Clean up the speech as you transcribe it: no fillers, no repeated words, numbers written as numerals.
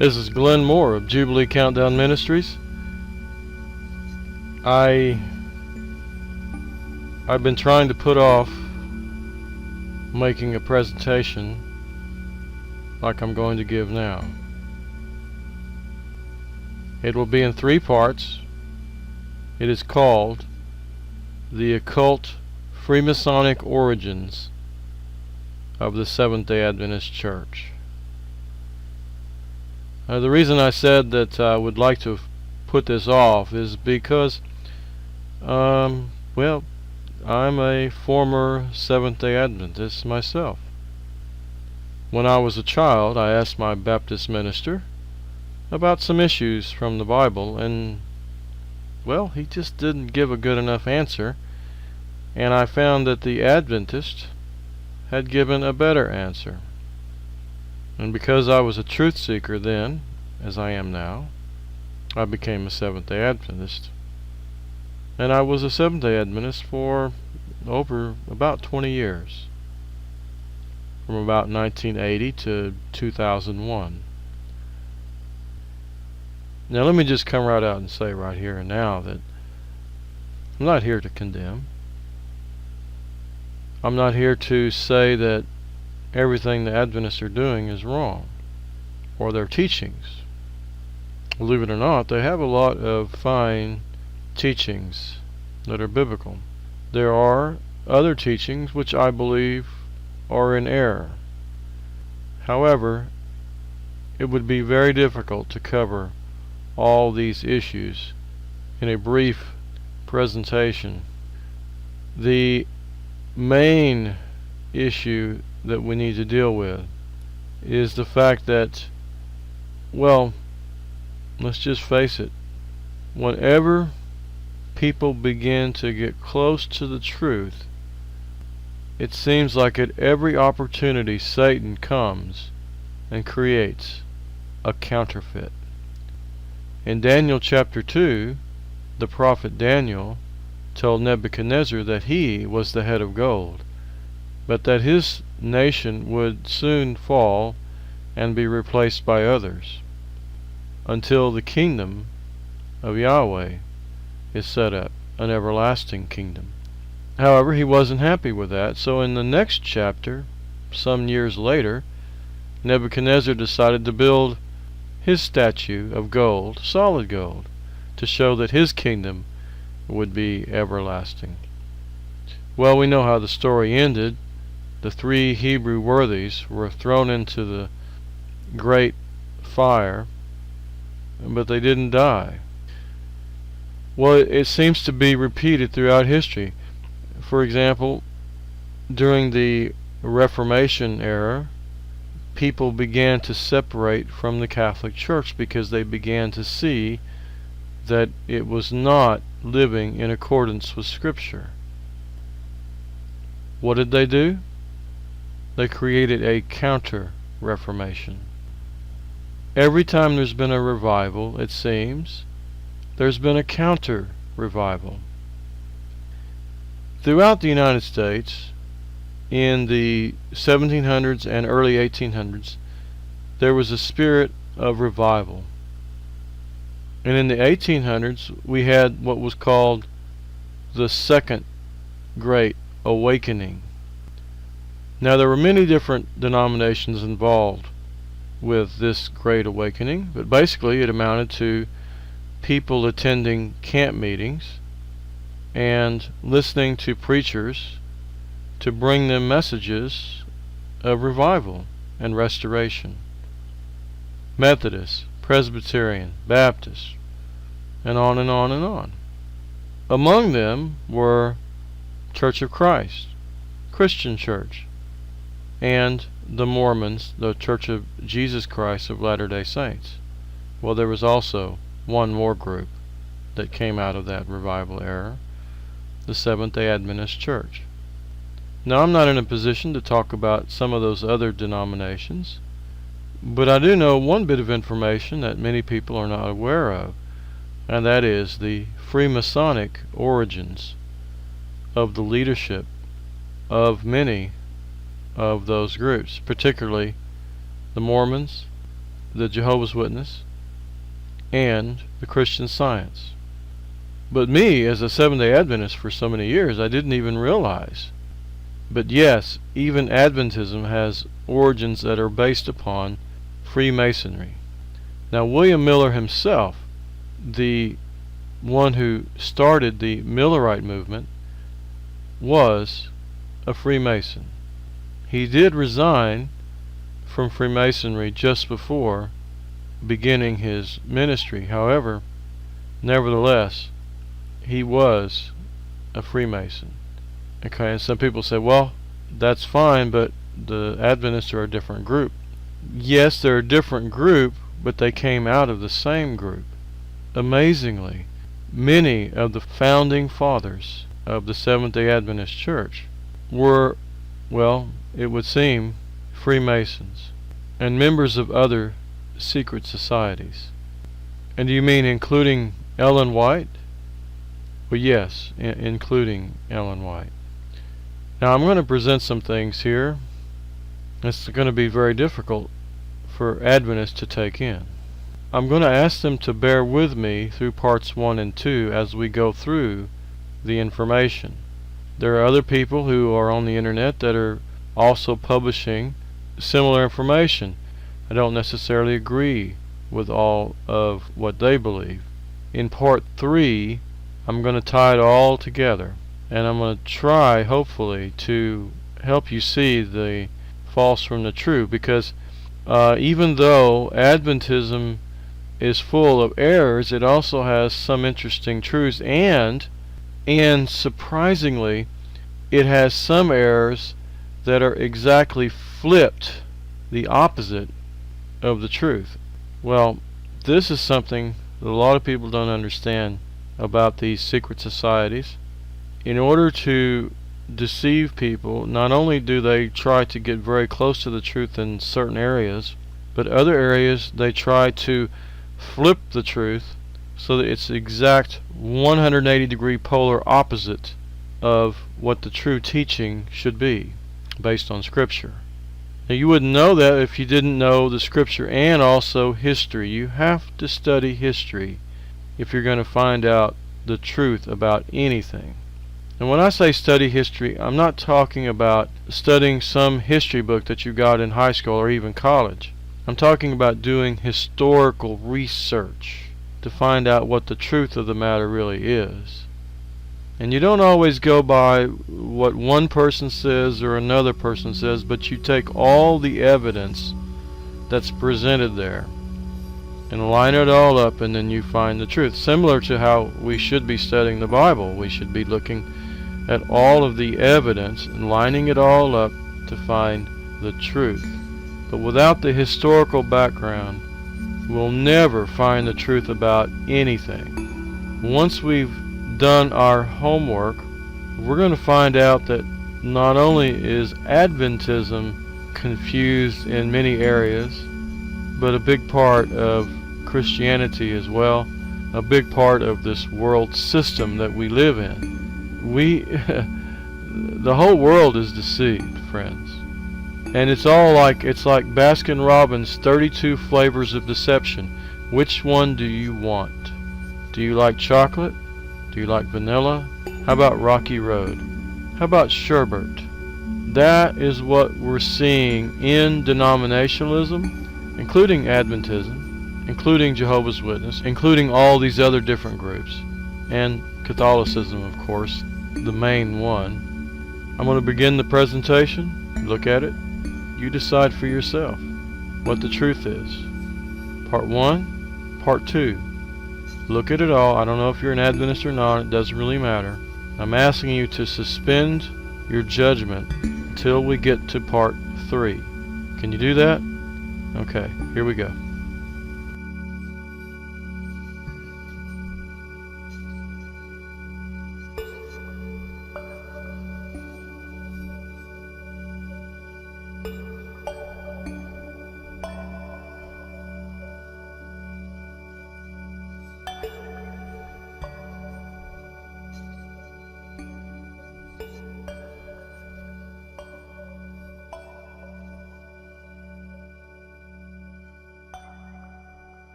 This is Glenn Moore of Jubilee Countdown Ministries. I've been trying to put off making a presentation like I'm going to give now. It will be in 3 parts. It is called The Occult Freemasonic Origins of the Seventh-day Adventist Church. The reason I said that I would like to put this off is because, well, I'm a former Seventh-day Adventist myself. When I was a child, I asked my Baptist minister about some issues from the Bible, and, well, he just didn't give a good enough answer, and I found that the Adventist had given a better answer. And because I was a truth seeker then, as I am now, I became a Seventh-day Adventist. And I was a Seventh-day Adventist for over about 20 years, from about 1980 to 2001. Now let me just come right out and say right here and now that I'm not here to condemn. I'm not here to say that everything the Adventists are doing is wrong, or their teachings. Believe it or not, they have a lot of fine teachings that are biblical. There are other teachings which I believe are in error. However, it would be very difficult to cover all these issues in a brief presentation. The main issue that we need to deal with is the fact that, well, let's just face it, whenever people begin to get close to the truth, it seems like at every opportunity Satan comes and creates a counterfeit. In Daniel chapter 2, the prophet Daniel told Nebuchadnezzar that he was the head of gold, but that his nation would soon fall and be replaced by others, until the kingdom of Yahweh is set up, an everlasting kingdom. However, he wasn't happy with that, so in the next chapter, some years later, Nebuchadnezzar decided to build his statue of gold, solid gold, to show that his kingdom would be everlasting. Well, we know how the story ended. The 3 Hebrew worthies were thrown into the great fire, but they didn't die. Well, it seems to be repeated throughout history. For example, during the Reformation era, people began to separate from the Catholic Church because they began to see that it was not living in accordance with Scripture. What did they do? They created a counter-reformation. Every time there's been a revival, it seems, there's been a counter-revival. Throughout the United States, in the 1700s and early 1800s, there was a spirit of revival. And in the 1800s, we had what was called the Second Great Awakening. Now, there were many different denominations involved with this Great Awakening, but basically it amounted to people attending camp meetings and listening to preachers to bring them messages of revival and restoration. Methodist, Presbyterian, Baptist, and on and on and on. Among them were Church of Christ, Christian Church, and the Mormons, the Church of Jesus Christ of Latter-day Saints. Well, there was also one more group that came out of that revival era, the Seventh-day Adventist Church. Now, I'm not in a position to talk about some of those other denominations, but I do know one bit of information that many people are not aware of, and that is the Freemasonic origins of the leadership of many of those groups, particularly the Mormons, the Jehovah's Witness and the Christian Science. But me, as a Seventh-day Adventist for so many years, I didn't even realize. But yes, even Adventism has origins that are based upon Freemasonry. Now, William Miller himself, the one who started the Millerite movement, was a Freemason. He did resign from Freemasonry just before beginning his ministry. However, nevertheless, he was a Freemason. Okay, and some people say, well, that's fine, but the Adventists are a different group. Yes, they're a different group, but they came out of the same group. Amazingly, many of the founding fathers of the Seventh-day Adventist Church were, well, it would seem, Freemasons and members of other secret societies. And do you mean including Ellen White? Well, yes, including Ellen White. Now, I'm going to present some things here. It's going to be very difficult for Adventists to take in. I'm going to ask them to bear with me through parts 1 and 2 as we go through the information. There are other people who are on the internet that are also publishing similar information. I don't necessarily agree with all of what they believe. In part 3, I'm going to tie it all together, and I'm going to try, hopefully, to help you see the false from the true, because even though Adventism is full of errors, it also has some interesting truths, and surprisingly, it has some errors that are exactly flipped, the opposite of the truth. Well, this is something that a lot of people don't understand about these secret societies. In order to deceive people, not only do they try to get very close to the truth in certain areas, but other areas they try to flip the truth so that it's the exact 180-degree polar opposite of what the true teaching should be based on Scripture. Now, you wouldn't know that if you didn't know the Scripture and also history. You have to study history if you're going to find out the truth about anything. And when I say study history, I'm not talking about studying some history book that you got in high school or even college. I'm talking about doing historical research to find out what the truth of the matter really is. And you don't always go by what one person says or another person says, but you take all the evidence that's presented there and line it all up, and then you find the truth. Similar to how we should be studying the Bible. We should be looking at all of the evidence and lining it all up to find the truth. But without the historical background, we'll never find the truth about anything. Once we've done our homework, we're going to find out that not only is Adventism confused in many areas, but a big part of Christianity as well, a big part of this world system that we live in. The whole world is deceived, friends. And it's like Baskin Robbins' 32 flavors of deception. Which one do you want? Do you like chocolate? Do you like vanilla? How about Rocky Road? How about sherbet? That is what we're seeing in denominationalism, including Adventism, including Jehovah's Witness, including all these other different groups, and Catholicism, of course, the main one. I'm going to begin the presentation. Look at it. You decide for yourself what the truth is. Part 1, Part 2. Look at it all. I don't know if you're an Adventist or not. It doesn't really matter. I'm asking you to suspend your judgment until we get to Part 3. Can you do that? Okay, here we go.